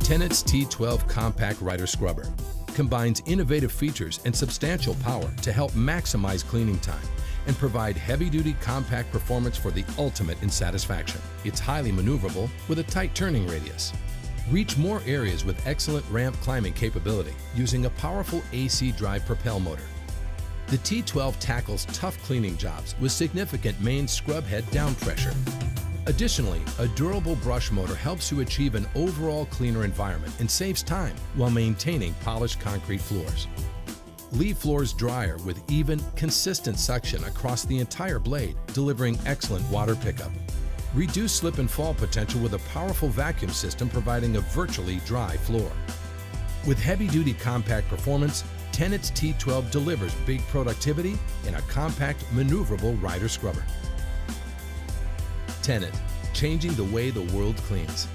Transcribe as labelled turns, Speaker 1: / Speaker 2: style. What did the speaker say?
Speaker 1: Tennant's T12 Compact Rider Scrubber combines innovative features and substantial power to help maximize cleaning time and provide heavy-duty compact performance for the ultimate in satisfaction. It's highly maneuverable with a tight turning radius. Reach more areas with excellent ramp climbing capability using a powerful AC drive propel motor. The T12 tackles tough cleaning jobs with significant main scrub head down pressure. Additionally, a durable brush motor helps you achieve an overall cleaner environment and saves time while maintaining polished concrete floors. Leave floors drier with even, consistent suction across the entire blade, delivering excellent water pickup. Reduce slip and fall potential with a powerful vacuum system providing a virtually dry floor. With heavy-duty compact performance, Tennant's T12 delivers big productivity in a compact, maneuverable rider scrubber. Tennant, changing the way the world cleans.